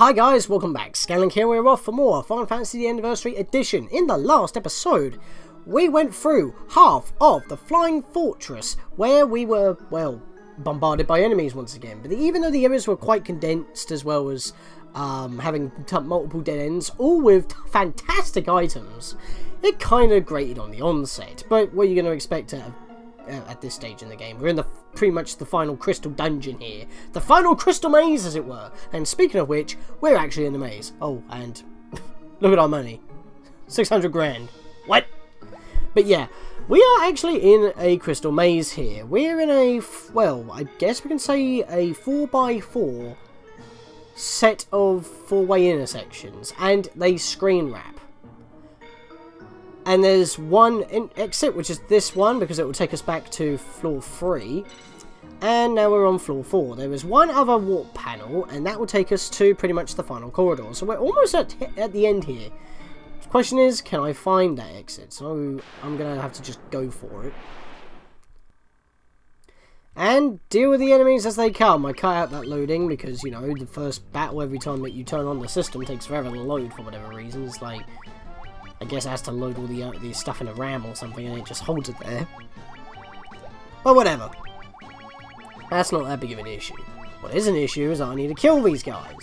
Hi guys, welcome back. Scatlink here. We're off for more Final Fantasy the Anniversary Edition. In the last episode, we went through half of the Flying Fortress, where we were, well, bombarded by enemies once again. But even though the areas were quite condensed, as well as having multiple dead ends, all with fantastic items, it kind of grated on the onset. But what are you going to expect at this stage in the game? We're in pretty much the final crystal dungeon here. The final crystal maze, as it were. And speaking of which, we're actually in the maze. Oh, and look at our money. 600 grand. What? But yeah, we are actually in a crystal maze here. We're in a, well, I guess we can say a 4x4 set of four-way intersections. And they screen wrap. And there's one exit, which is this one, because it will take us back to floor 3. And now we're on floor 4. There is one other warp panel, and that will take us to pretty much the final corridor. So we're almost at the end here. The question is, can I find that exit? So I'm going to have to just go for it. And deal with the enemies as they come. I cut out that loading because, you know, the first battle every time that you turn on the system takes forever to load for whatever reason. It's like, I guess it has to load all the stuff in a RAM or something, and it just holds it there. But whatever. That's not that big of an issue. What is an issue is that I need to kill these guys.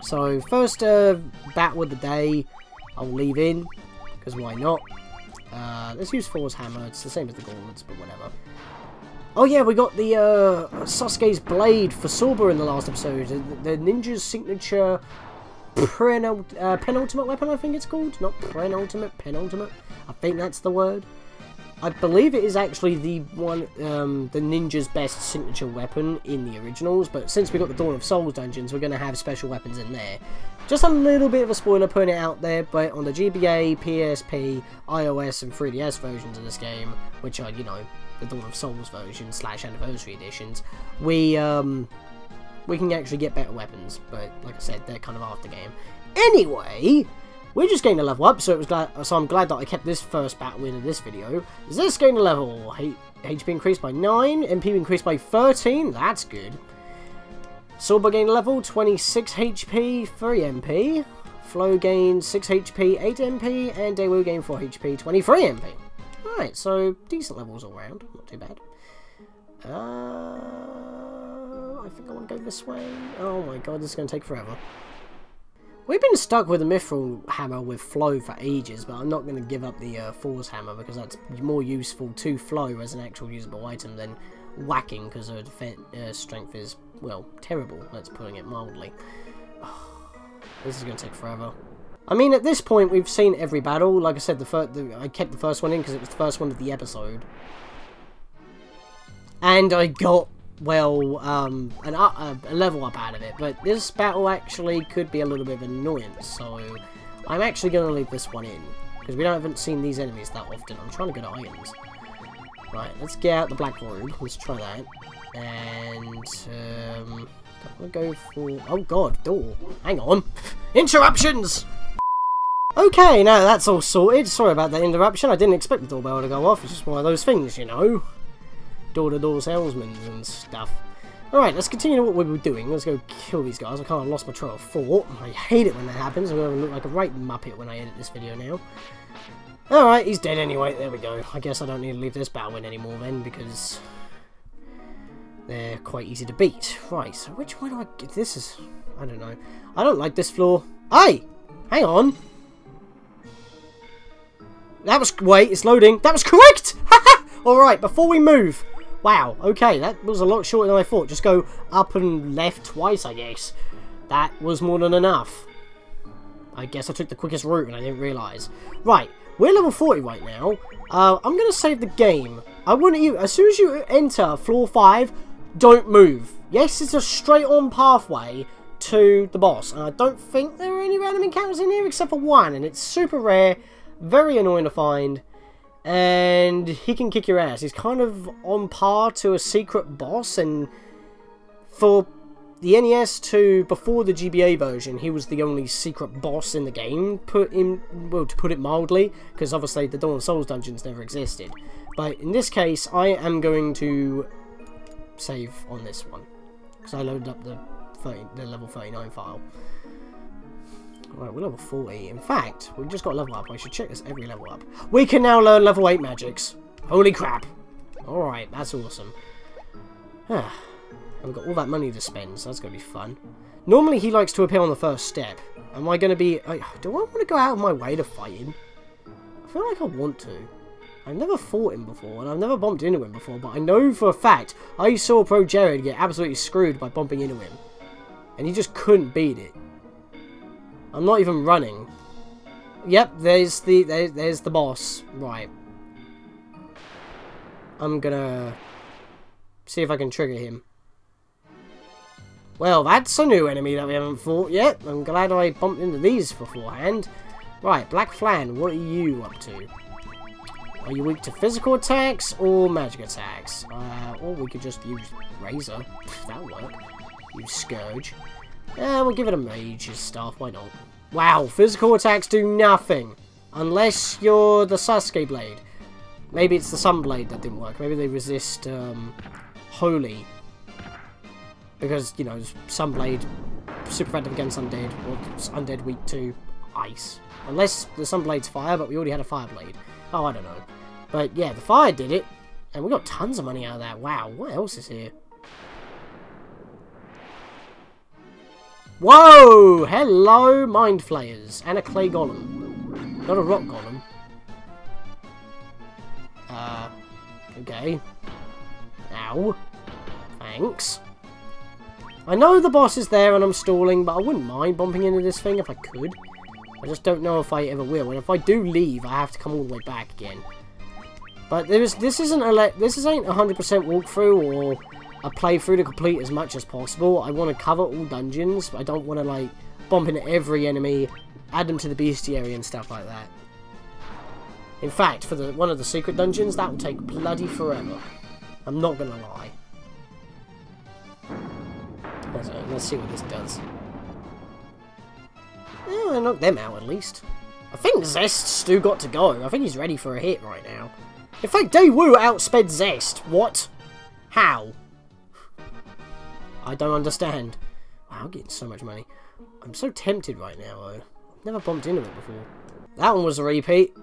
So, first battle of the day, I'll leave in, because why not? Let's use Thor's hammer. It's the same as the gauntlets, but whatever. Oh yeah, we got the Sasuke's blade for Sorba in the last episode. The ninja's signature penultimate weapon, I think it's called. Not penultimate. I think that's the word. I believe it is actually the one, the ninja's best signature weapon in the originals, but since we got the Dawn of Souls dungeons, we're going to have special weapons in there. Just a little bit of a spoiler putting it out there, but on the GBA, PSP, iOS, and 3DS versions of this game, which are, you know, the Dawn of Souls version / Anniversary editions, we can actually get better weapons, but like I said, they're kind of after game. Anyway, we're just getting a level up, so I'm glad that I kept this first battle in this video. Is this getting a level? HP increased by 9, MP increased by 13, that's good. Sorba gained a level, 26 HP, 3 MP. Flo gained 6 HP, 8 MP, and Daewoo gained 4 HP, 23 MP. Alright, so decent levels all round, not too bad. I think I want to go this way. Oh my god, this is going to take forever. We've been stuck with the Mithril hammer with Flo for ages, but I'm not going to give up the Thor's hammer because that's more useful to Flo as an actual usable item than whacking, because her defense strength is, well, terrible, let's put it mildly. Oh, this is going to take forever. I mean, at this point, we've seen every battle. Like I said, I kept the first one in because it was the first one of the episode. And I got, well, a level up out of it, but this battle actually could be a little bit of an annoyance, so I'm actually going to leave this one in, because we haven't seen these enemies that often. I'm trying to go to items. Right, let's get out the black robe, let's try that, and, I'm going to go for, oh god, door, hang on, interruptions! Okay, now that's all sorted. Sorry about that interruption, I didn't expect the doorbell to go off, it's just one of those things, you know. Door-to-door salesmen and stuff. Alright, let's continue what we were doing. Let's go kill these guys. I kind of lost my train of thought. I hate it when that happens. I'm going to look like a right muppet when I edit this video now. Alright, he's dead anyway. There we go. I guess I don't need to leave this battle in anymore then, because they're quite easy to beat. Right, so which one do I get? This is, I don't know. I don't like this floor. Hey! Hang on! That was, wait, it's loading. That was correct! Alright, before we move. Wow, okay, that was a lot shorter than I thought. Just go up and left twice, I guess. That was more than enough. I guess I took the quickest route and I didn't realise. Right, we're level 40 right now. I'm going to save the game. I want you, as soon as you enter floor 5, don't move. Yes, it's a straight on pathway to the boss. And I don't think there are any random encounters in here except for one. And it's super rare, very annoying to find. And he can kick your ass. He's kind of on par to a secret boss, and for the NES to before the GBA version, he was the only secret boss in the game, well, to put it mildly, because obviously the Dawn of Souls dungeons never existed. But in this case, I am going to save on this one, because I loaded up the the level 39 file. Right, we're level 40. In fact, we've just got level up. I should check this every level up. We can now learn level 8 magics. Holy crap. Alright, that's awesome. And we've got all that money to spend, so that's going to be fun. Normally he likes to appear on the first step. Am I going to be... do I want to go out of my way to fight him? I feel like I want to. I've never fought him before, and I've never bumped into him before, but I know for a fact I saw Pro Jared get absolutely screwed by bumping into him. And he just couldn't beat it. I'm not even running. Yep, there's the boss. Right. I'm gonna see if I can trigger him. Well, that's a new enemy that we haven't fought yet. I'm glad I bumped into these beforehand. Right, Black Flan, what are you up to? Are you weak to physical attacks or magic attacks? Or we could just use Razor. That'll work. Use Scourge. Yeah, we'll give it a mage's stuff. Why not? Wow, physical attacks do nothing. Unless you're the Sasuke Blade. Maybe it's the Sunblade that didn't work. Maybe they resist Holy. Because, you know, Sunblade, super effective against Undead. Or Undead weak to Ice. Unless the Sunblade's fire, but we already had a Fire Blade. Oh, I don't know. But yeah, the fire did it. And we got tons of money out of that. Wow, what else is here? Whoa! Hello, Mind Flayers. And a Clay Golem. Not a Rock Golem. Okay. Ow. Thanks. I know the boss is there and I'm stalling, but I wouldn't mind bumping into this thing if I could. I just don't know if I ever will. And if I do leave, I have to come all the way back again. But this isn't 100% walkthrough or a playthrough to complete as much as possible. I want to cover all dungeons. I don't want to like bump into every enemy, add them to the bestiary and stuff like that. In fact, for one of the secret dungeons, that will take bloody forever. I'm not gonna lie. Let's see what this does. Yeah, I knocked them out at least. I think Zest's still got to go. I think he's ready for a hit right now. In fact, Daewoo outsped Zest. What? How? I don't understand. Wow, I'm getting so much money. I'm so tempted right now, though. I've never bumped into it before. That one was a repeat.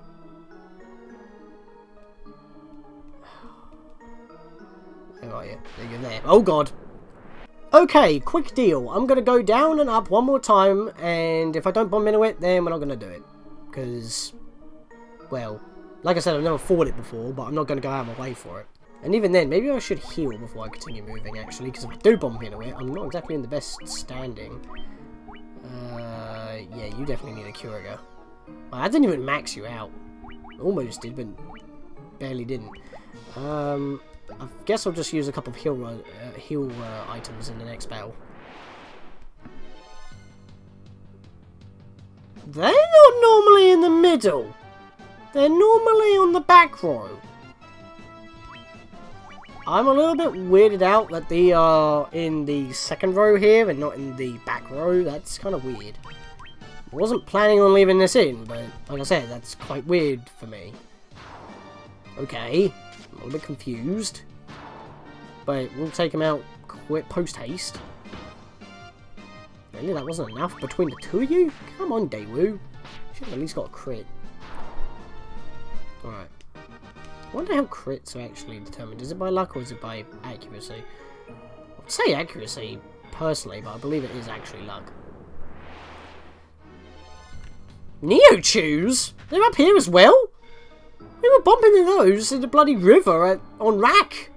Where are you? There you're there. Oh, God. Okay, quick deal. I'm going to go down and up one more time, and if I don't bump into it, then we're not going to do it. Because, well, like I said, I've never fought it before, but I'm not going to go out of my way for it. And even then, maybe I should heal before I continue moving, actually, because if I do bump into it, I'm not exactly in the best standing. Yeah, you definitely need a Curaga. Well, I didn't even max you out. Almost did, but barely didn't. I guess I'll just use a couple of heal items in the next battle. They're not normally in the middle. They're normally on the back row. I'm a little bit weirded out that they are in the second row here and not in the back row. That's kind of weird. I wasn't planning on leaving this in, but like I said, that's quite weird for me. Okay, I'm a little bit confused. But we'll take him out quick, post-haste. Really, that wasn't enough between the two of you? Come on, Daewoo. Should have at least got a crit. Alright. I wonder how crits are actually determined. Is it by luck or is it by accuracy? I'd say accuracy, personally, but I believe it is actually luck. Neo-Chews? They're up here as well? We were bumping into those in the bloody river on Rack.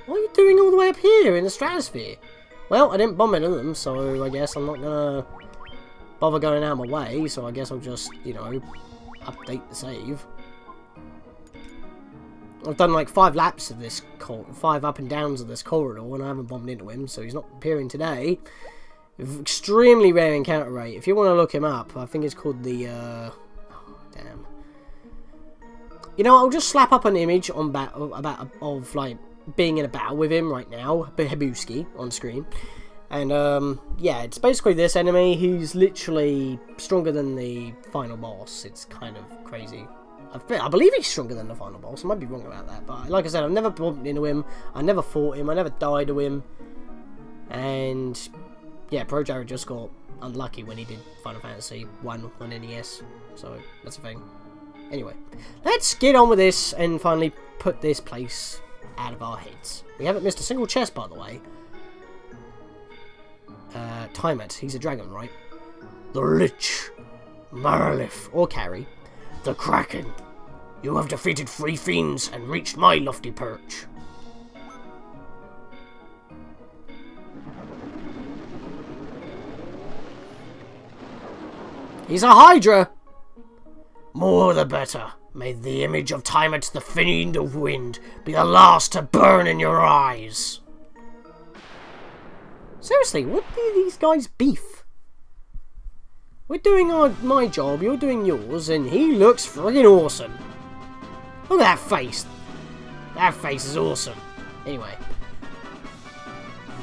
What are you doing all the way up here in the stratosphere? Well, I didn't bump into them, so I guess I'm not gonna bother going out of my way, so I guess I'll just, you know, update the save. I've done like 5 laps of this, 5 up and downs of this corridor, and I haven't bumped into him, so he's not appearing today. Extremely rare encounter rate. If you want to look him up, I think it's called the, oh, damn. You know, I'll just slap up an image on of like being in a battle with him right now, Behebuski on screen, and yeah, it's basically this enemy. He's literally stronger than the final boss. It's kind of crazy. I believe he's stronger than the final boss. I might be wrong about that, but like I said, I've never bumped into him. I never fought him. I never died to him, and yeah, Pro Jared just got unlucky when he did Final Fantasy 1 on NES, so that's a thing. Anyway, let's get on with this and finally put this place out of our heads. We haven't missed a single chest, by the way. Timet, he's a dragon, right? The Lich, Maralith, or Carrie, the Kraken. You have defeated 3 fiends and reached my lofty perch. He's a Hydra! More the better. May the image of Timet, the Fiend of Wind, be the last to burn in your eyes. Seriously, what do these guys beef? We're doing my job, you're doing yours, and he looks friggin' awesome. Look at that face. That face is awesome. Anyway.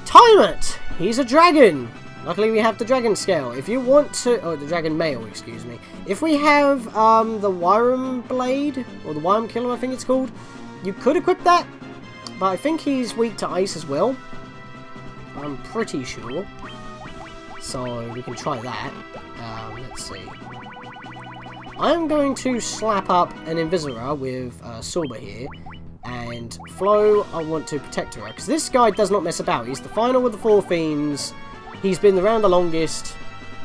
Timet! He's a dragon! Luckily we have the dragon scale. If you want to... oh, the dragon mail, excuse me. If we have the Wyrm blade, or the Wyrm killer I think it's called, you could equip that. But I think he's weak to ice as well. I'm pretty sure. So we can try that. Let's see. I'm going to slap up an Invisora with Sorba here. And Flo, I want to protect her. Because this guy does not mess about. He's the final with the 4 fiends. He's been around the longest,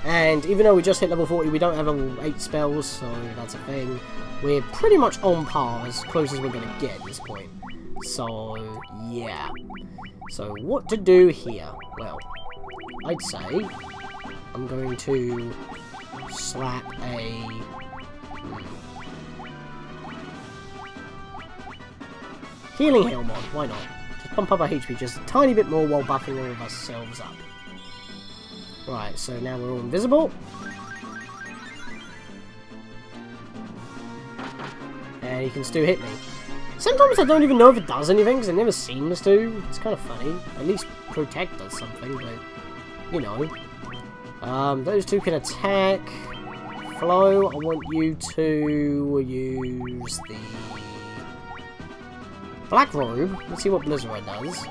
and even though we just hit level 40, we don't have level 8 spells, so that's a thing. We're pretty much on par, as close as we're going to get at this point. So, yeah. So, what to do here? Well, I'd say I'm going to slap a... healing helm on, why not? Just bump up our HP just a tiny bit more while buffing all of ourselves up. Right, so now we're all invisible. And he can still hit me. Sometimes I don't even know if it does anything, because it never seems to. It's kind of funny. At least Protect does something, but, you know. Those 2 can attack. Flo, I want you to use the Black Robe. Let's see what Blizzard does.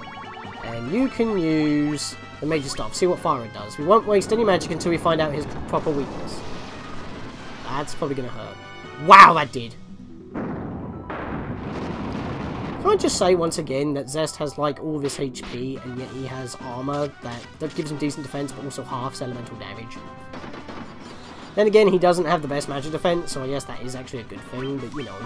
And you can use the major stuff. See what fire it does. We won't waste any magic until we find out his proper weakness. That's probably going to hurt. Wow, that did. Can I just say once again that Zest has like all this HP and yet he has armor that gives him decent defense but also halves elemental damage. Then again, he doesn't have the best magic defense, so I guess that is actually a good thing, but you know.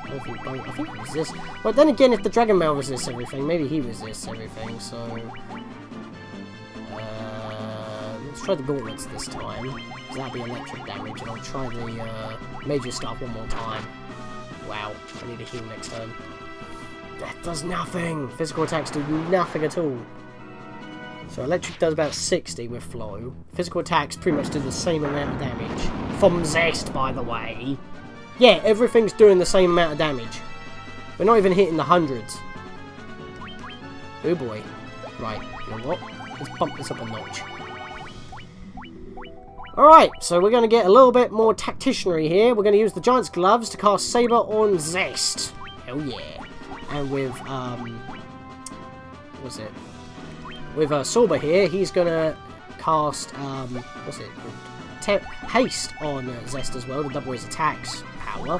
I think he resists. But then again, if the Dragon Mail resists everything, maybe he resists everything, so... let's try the Gauntlets this time, because that'll be electric damage, and I'll try the Major Staff one more time. Wow, I need a heal next turn. That does nothing! Physical attacks do nothing at all. So electric does about 60 with Flow. Physical attacks pretty much do the same amount of damage. From Zest, by the way. Yeah, everything's doing the same amount of damage. We're not even hitting the hundreds. Oh boy. Right, you know what? Let's bump this up a notch. Alright, so we're going to get a little bit more tacticianry here. We're going to use the Giant's Gloves to cast Saber on Zest. Hell yeah. And with, what's it? With Sorba here, he's going to cast, what's it called? Haste on Zest as well, to double his attacks power.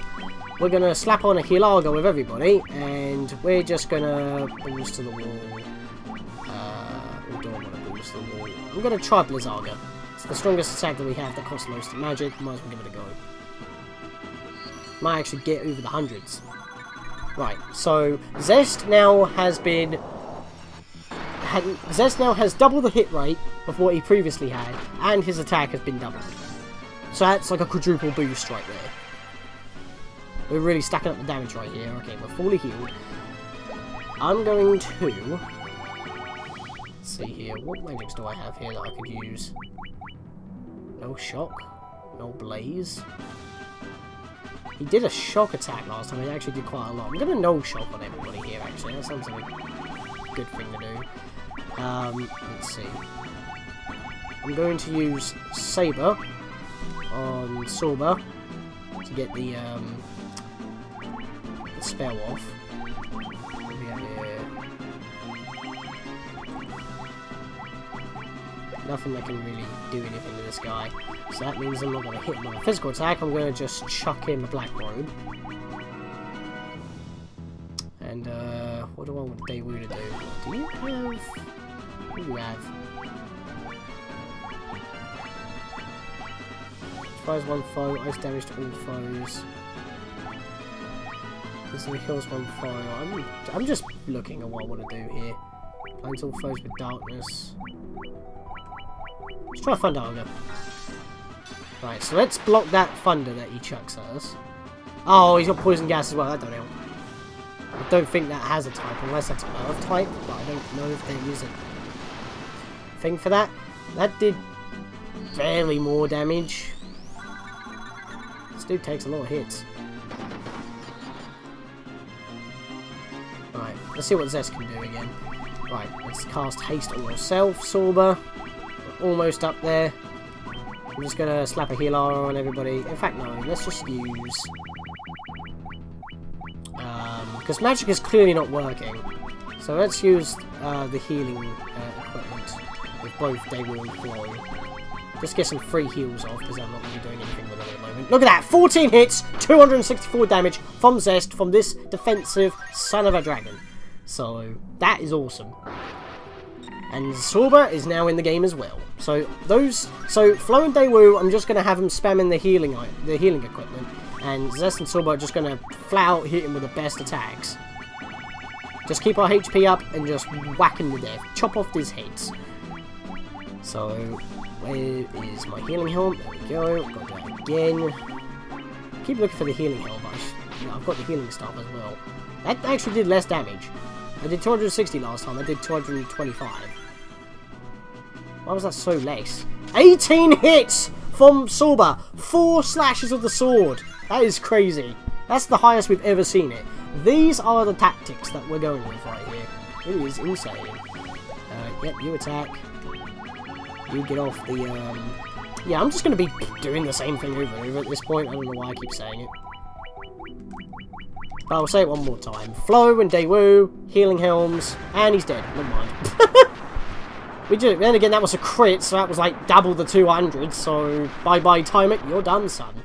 We're going to slap on a Hilaga with everybody, and we're just going to balls to the wall. We don't want to balls to the wall. I'm going to try Blizzaga. It's the strongest attack that we have that costs most magic. Might as well give it a go. Might actually get over the hundreds. Right, so Zest now has been... Zest now has double the hit rate of what he previously had, and his attack has been doubled. So that's like a quadruple boost right there. We're really stacking up the damage right here. Okay, we're fully healed. I'm going to... Let's see here. What magics do I have here that I could use? No shock. No blaze. He did a shock attack last time. He actually did quite a lot. I'm going to no shock on everybody here, actually. That sounds like a good thing to do. Let's see. I'm going to use Saber on Sorba to get the spell off. nothing that can really do anything to this guy. So that means I'm not going to hit him with a physical attack. I'm going to just chuck him a black robe. And what do I want Daewoo to do? Do you have... What do you have? Fires one foe, ice damage to all foes. Instantly kills one foe. I'm just looking at what I want to do here. Blinds all foes with darkness. Let's try Thunder Ogre. Right, so let's block that thunder that he chucks at us. Oh, he's got poison gas as well. That don't help. I don't think that has a type, unless that's an earth type, but I don't know if there is a thing for that. That did barely more damage. This dude takes a lot of hits. Right, let's see what Zest can do again. Right, let's cast haste on yourself, Sorba. We're almost up there. I'm just gonna slap a healer on everybody. In fact, no, let's just use... because magic is clearly not working. So let's use the healing equipment with both Daewoo and Flow. Just get some free heals off, because I'm not really doing anything with it at the moment. Look at that! 14 hits, 264 damage from Zest, from this defensive son of a dragon. So, that is awesome. And Sorba is now in the game as well. So, Flow and Daewoo, I'm just going to have them spamming the healing equipment. And Zest and Sorba are just going to flat out hit him with the best attacks. Just keep our HP up and just whack him to death. Chop off these heads. So, where is my healing helm? There we go. Got to do that again. Keep looking for the healing helm, but I've got the healing staff as well. That actually did less damage. I did 260 last time. I did 225. Why was that so less? 18 hits from Sorba. 4 slashes of the sword. That is crazy. That's the highest we've ever seen it. These are the tactics that we're going with right here. It is insane. Yep, you attack. You get off the, Yeah, I'm just going to be doing the same thing over and over at this point. I don't know why I keep saying it. But I'll say it one more time. Flow and Daewoo, healing helms, and he's dead. Never mind. Then again, that was a crit, so that was like double the 200, so bye-bye time it, you're done, son.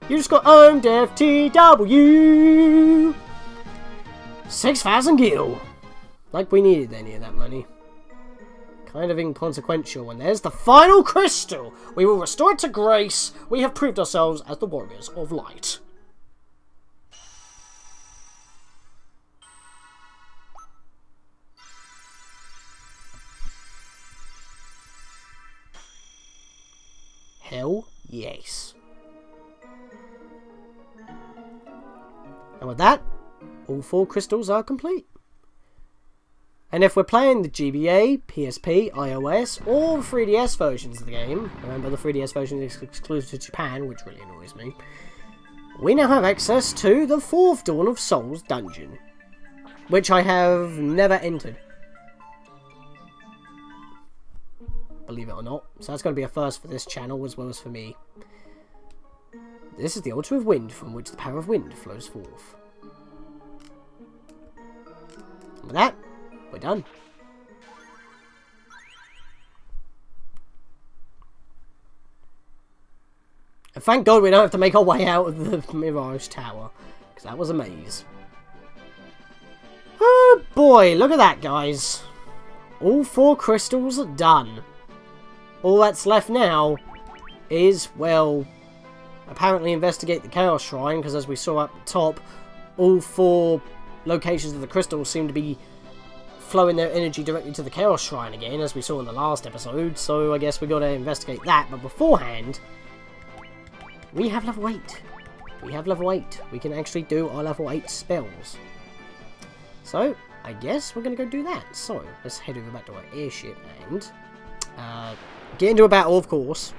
You just got owned FTW! 6,000 gil! Like we needed any of that money. Kind of inconsequential, and there's the final crystal! We will restore it to grace. We have proved ourselves as the warriors of light. Hell yes. And with that, all 4 crystals are complete. And if we're playing the GBA, PSP, iOS, or 3DS versions of the game, remember the 3DS version is exclusive to Japan, which really annoys me, we now have access to the 4th Dawn of Souls dungeon, which I have never entered. Believe it or not. So that's going to be a first for this channel as well as for me. This is the altar of wind from which the power of wind flows forth. And with that, we're done. And thank God we don't have to make our way out of the Mirage Tower, because that was a maze. Oh boy, look at that, guys. All 4 crystals are done. All that's left now is, well, apparently investigate the Chaos Shrine, because as we saw up the top, all 4 locations of the crystals seem to be flowing their energy directly to the Chaos Shrine again, as we saw in the last episode, so I guess we got to investigate that. But beforehand, we have level 8. We have level 8. We can actually do our level 8 spells. So, I guess we're going to go do that. So, let's head over back to our airship and get into a battle, of course.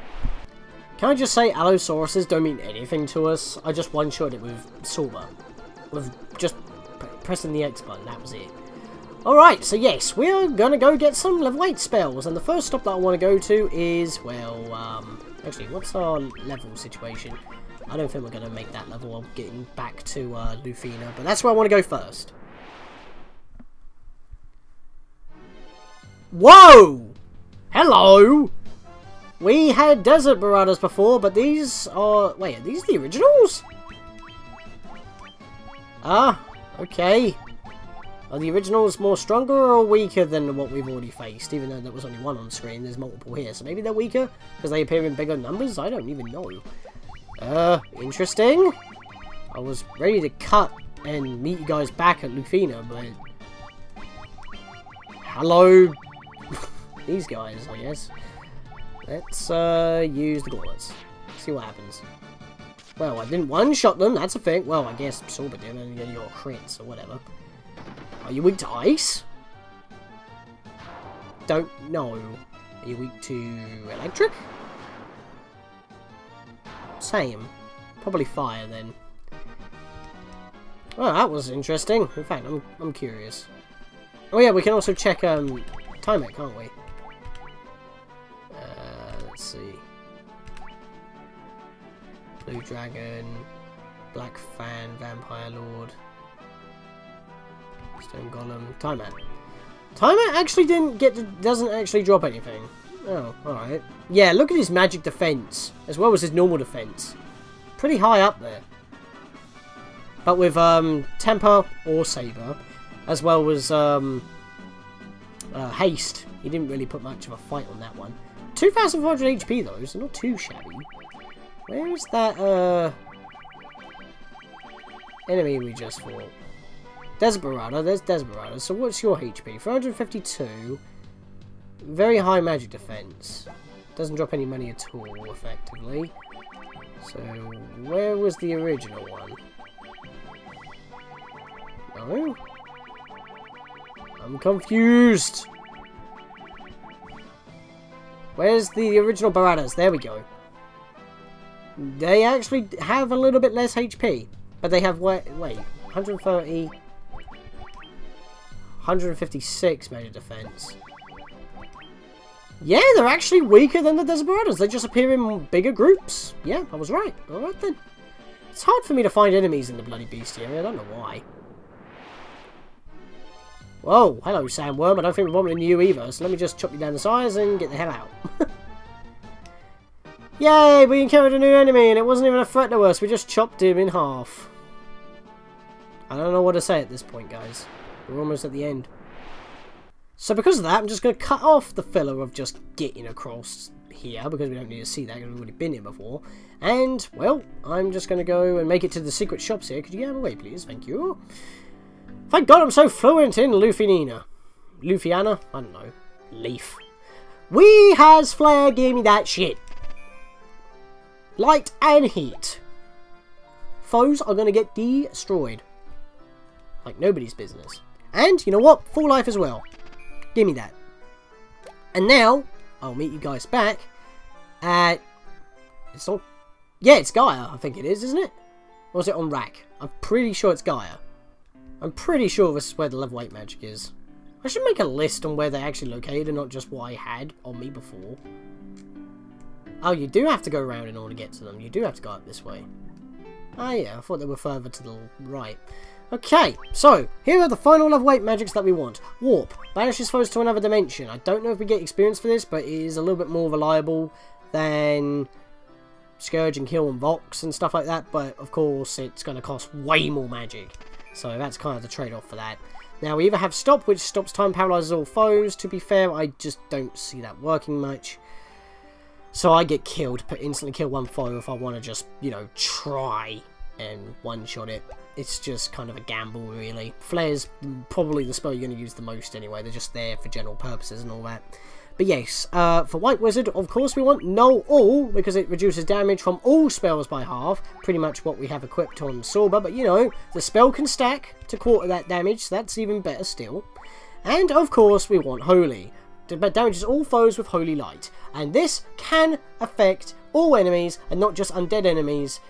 Can I just say Allosauruses don't mean anything to us? I just one-shot it with Sorba. With just pressing the X button, that was it. Alright, so yes, we're gonna go get some level 8 spells, and the first stop that I want to go to is, well, actually, what's our level situation? I don't think we're gonna make that level of getting back to Lufina, but that's where I want to go first. Whoa! Hello! We had Desert Marauders before, but these are... Wait, are these the originals? Ah, okay. Are the originals more stronger or weaker than what we've already faced? Even though there was only one on screen, there's multiple here. So maybe they're weaker because they appear in bigger numbers? I don't even know. Interesting. I was ready to cut and meet you guys back at Lufina, but... Hello... These guys, I guess. Let's use the gauntlets. See what happens. Well, I didn't one-shot them, that's a thing. Well, I guess Sorba did, and you got crits or whatever. Are you weak to ice? Don't know. Are you weak to electric? Same. Probably fire then. Well, that was interesting. In fact, I'm curious. Oh yeah, we can also check time it, can't we? Let's see. Blue Dragon, Black Fan, Vampire Lord, Stone Golem, Time It. Time It actually doesn't actually drop anything. Oh, alright. Yeah, look at his magic defense, as well as his normal defense. Pretty high up there. But with Temper or Saber, as well as Haste, he didn't really put much of a fight on that one. 2,400 HP though, so not too shabby. Where is that enemy we just fought? Desert Marauder, there's Desert Marauder. So what's your HP? 452. Very high magic defense. Doesn't drop any money at all, effectively. So where was the original one? No? I'm confused. Where's the original Baradas? There we go. They actually have a little bit less HP. But they have, wait, 130... 156 magic defense. Yeah, they're actually weaker than the Desert Marauders. They just appear in bigger groups. Yeah, I was right. Alright then. It's hard for me to find enemies in the bloody bestiary. I don't know why. Whoa, hello Sandworm. I don't think we're bombing you either, so let me just chop you down the sides and get the hell out. Yay, we encountered a new enemy and it wasn't even a threat to us. We just chopped him in half. I don't know what to say at this point, guys. We're almost at the end. So because of that, I'm just going to cut off the filler of just getting across here, because we don't need to see that, because we've already been here before. And, well, I'm just going to go and make it to the secret shops here. Could you get out of the way, please? Thank you. Thank God I'm so fluent in Lufiana. Lufiana? I don't know. Leaf. We has flare, give me that shit. Light and heat. Foes are going to get destroyed. Like nobody's business. And, you know what? Full life as well. Give me that. And now, I'll meet you guys back at... It's not... Yeah, it's Gaia, I think it is, isn't it? Or is it on Rack? I'm pretty sure it's Gaia. I'm pretty sure this is where the level 8 magic is. I should make a list on where they're actually located and not just what I had on me before. Oh, you do have to go around in order to get to them. You do have to go up this way. Ah, yeah, I thought they were further to the right. Okay, so, here are the final level 8 magics that we want. Warp. Banishes foes to another dimension. I don't know if we get experience for this, but it is a little bit more reliable than Scourge and Kill and Vox and stuff like that. But, of course, it's going to cost way more magic. So, that's kind of the trade-off for that. Now, we either have Stop, which stops time, paralyzes all foes. To be fair, I just don't see that working much. So, I get killed, but instantly kill one foe if I want to just, you know, try and one-shot it. It's just kind of a gamble, really. Flare's probably the spell you're going to use the most anyway. They're just there for general purposes and all that. But yes, for White Wizard, of course we want Null All, because it reduces damage from all spells by half. Pretty much what we have equipped on Sorba. But, you know, the spell can stack to quarter that damage, so that's even better still. And, of course, we want Holy. But damages all foes with Holy Light. And this can affect all enemies, and not just undead enemies.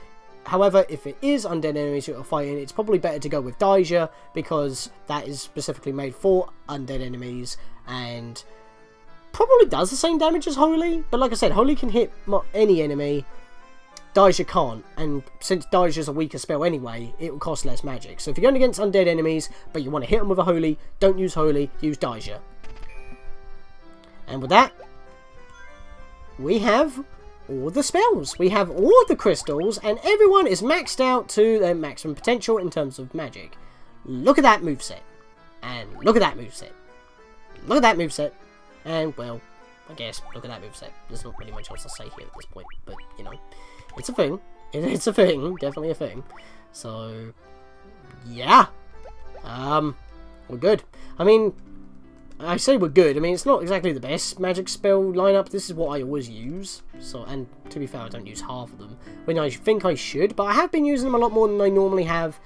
However, if it is undead enemies you're fighting, it's probably better to go with Daija, because that is specifically made for undead enemies, and probably does the same damage as Holy. But like I said, Holy can hit any enemy, Daija can't, and since Daija is a weaker spell anyway, it will cost less magic. So if you're going against undead enemies, but you want to hit them with a Holy, don't use Holy, use Daija. And with that, we have all the spells. We have all the crystals, and everyone is maxed out to their maximum potential in terms of magic. Look at that moveset. And look at that moveset. Look at that moveset. And, well, I guess, look at that moveset. There's not really much else to say here at this point, but, you know, it's a thing. It's a thing. Definitely a thing. So, yeah. We're good. I mean, I say we're good. I mean, it's not exactly the best magic spell lineup. This is what I always use. So, and to be fair, I don't use half of them when I think I should. But I have been using them a lot more than I normally have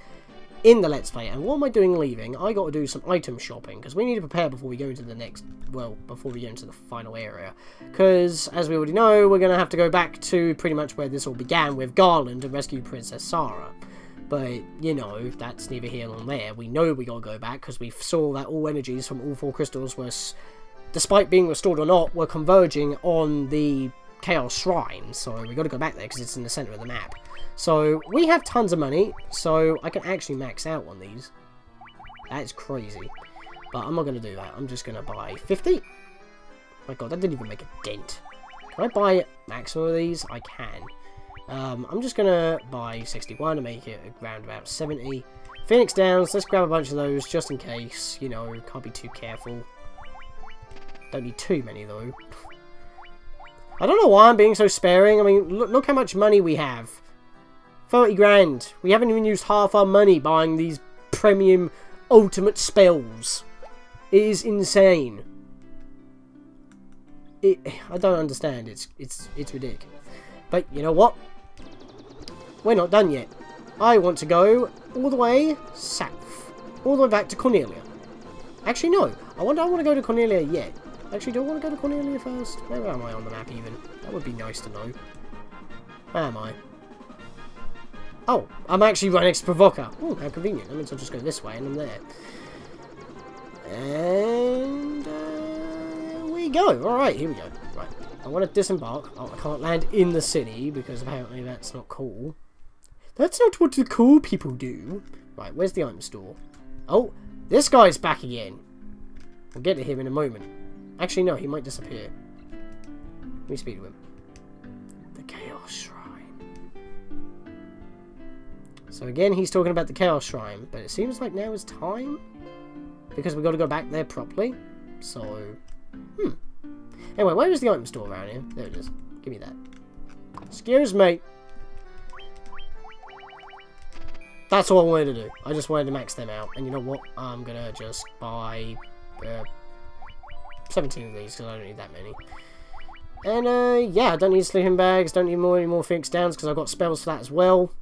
in the Let's Play. And what am I doing leaving? I got to do some item shopping because we need to prepare before we go into the next, well, before we go into the final area. Because, as we already know, we're going to have to go back to pretty much where this all began with Garland and rescue Princess Sarah. But, you know, that's neither here nor there. We know we gotta go back because we saw that all energies from all 4 crystals were, despite being restored or not, were converging on the Chaos Shrine. So we gotta go back there because it's in the center of the map. So we have tons of money, so I can actually max out on these. That is crazy. But I'm not gonna do that. I'm just gonna buy 50. My god, that didn't even make a dent. Can I buy maximum of these? I can. I'm just gonna buy 61 and make it around about 70. Phoenix Downs, let's grab a bunch of those just in case, you know, can't be too careful. Don't need too many though. I don't know why I'm being so sparing. I mean, look how much money we have. 30 grand. We haven't even used half our money buying these premium ultimate spells. It is insane. I don't understand. It's ridiculous. But you know what? We're not done yet. I want to go all the way south. All the way back to Cornelia. Actually, no. I want to go to Cornelia yet. Actually, do I want to go to Cornelia first? Where am I on the map even? That would be nice to know. Where am I? Oh, I'm actually right next to Provoca. Oh, how convenient. That means I'll just go this way and I'm there. And we go. Alright, here we go. Right. I want to disembark. Oh, I can't land in the city because apparently that's not cool. That's not what the cool people do. Right, where's the item store? Oh, this guy's back again. We'll get to him in a moment. Actually, no, he might disappear. Let me speak to him. The Chaos Shrine. So again, he's talking about the Chaos Shrine, but it seems like now is time. Because we've got to go back there properly. So, Anyway, where is the item store around here? There it is. Give me that. Excuse me. That's all I wanted to do. I just wanted to max them out. And you know what? I'm going to just buy 17 of these because I don't need that many. And, yeah, I don't need sleeping bags. Don't need any more Phoenix Downs because I've got spells for that as well.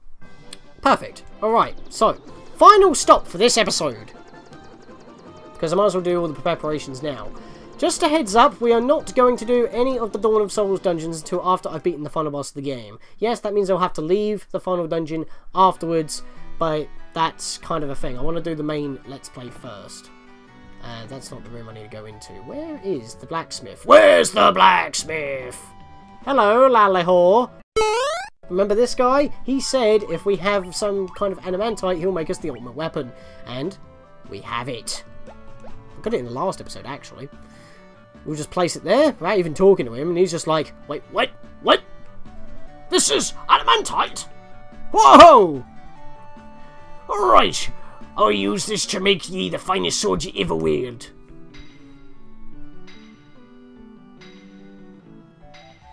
Perfect. Alright, so, final stop for this episode. Because I might as well do all the preparations now. Just a heads up, we are not going to do any of the Dawn of Souls dungeons until after I've beaten the final boss of the game. Yes, that means I'll have to leave the final dungeon afterwards, but that's kind of a thing. I want to do the main Let's Play first. That's not the room I need to go into. Where is the blacksmith? Where's the blacksmith? Hello, Lalihor. Remember this guy? He said if we have some kind of animantite, he'll make us the ultimate weapon. And we have it. I got it in the last episode, actually. We'll just place it there without even talking to him, and he's just like, wait, what? What? This is adamantite? Whoa! Alright, I'll use this to make ye the finest sword you ever wield.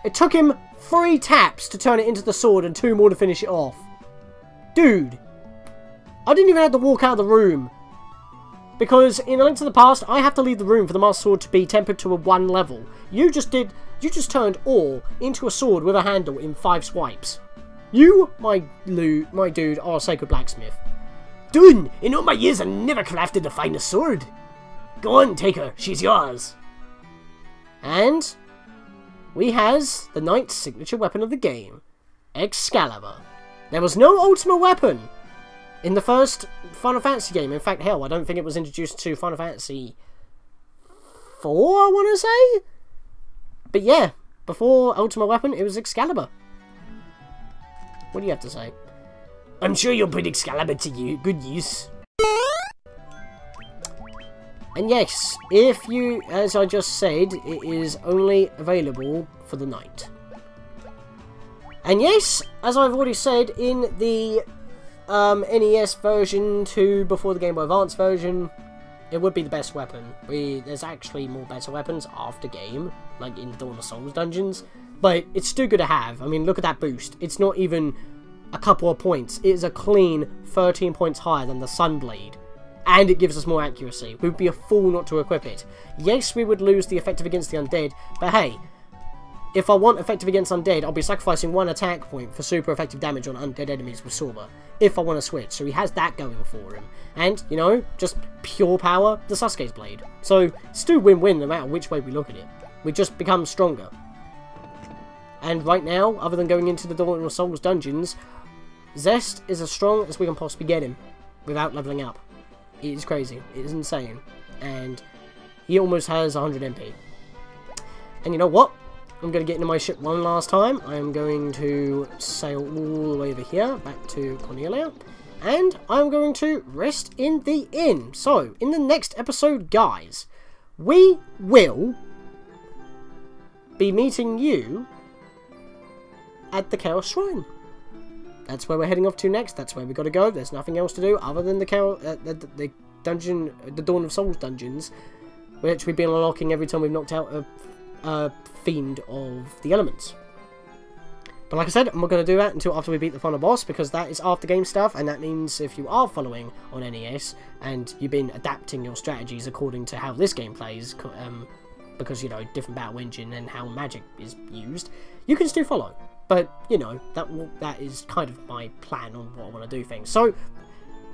It took him 3 taps to turn it into the sword and 2 more to finish it off. Dude, I didn't even have to walk out of the room. Because in A Link to the Past, I have to leave the room for the Master Sword to be tempered to a 1 level. You just turned ore into a sword with a handle in 5 swipes. You, my dude, are a sacred blacksmith. Dude, in all my years I never crafted the finest sword. Go on, take her, she's yours. And we has the knight's signature weapon of the game, Excalibur. There was no ultimate weapon in the first Final Fantasy game. In fact, hell, I don't think it was introduced to Final Fantasy 4, I want to say? But yeah, before Ultimate Weapon, it was Excalibur. What do you have to say? I'm sure you'll put Excalibur to good use. And yes, if you, as I just said, it is only available for the night. And yes, as I've already said, in the NES version to before the Game Boy Advance version, it would be the best weapon. There's actually more better weapons after game, like in the Dawn of Souls dungeons, but it's still good to have. I mean, look at that boost. It's not even a couple of points. It is a clean 13 points higher than the Sunblade. And it gives us more accuracy. We would be a fool not to equip it. Yes, we would lose the effective against the undead, but hey, if I want effective against undead, I'll be sacrificing 1 attack point for super effective damage on undead enemies with Sorba, if I want to switch. So he has that going for him. And, you know, just pure power, the Sasuke's blade. So, still win-win no matter which way we look at it. We just become stronger. And right now, other than going into the Dawn of Souls dungeons, Zest is as strong as we can possibly get him, without leveling up. It is crazy. It is insane. And he almost has 100 MP. And you know what? I'm going to get into my ship one last time. I am going to sail all the way over here, back to Cornelia. And I'm going to rest in the inn. So, in the next episode, guys, we will be meeting you at the Chaos Shrine. That's where we're heading off to next. That's where we got to go. There's nothing else to do other than the dungeon, the Dawn of Souls dungeons, which we've been unlocking every time we've knocked out a Fiend of the Elements. But like I said, I'm not going to do that until after we beat the final boss, because that is after game stuff, and that means if you are following on NES and you've been adapting your strategies according to how this game plays, because, you know, different battle engine and how magic is used, you can still follow. But, you know, that is kind of my plan on what I want to do things. So,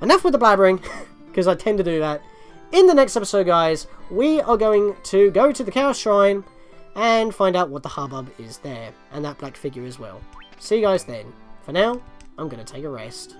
enough with the blabbering, because I tend to do that. In the next episode, guys, we are going to go to the Chaos Shrine and find out what the hubbub is there. And that black figure as well. See you guys then. For now, I'm going to take a rest.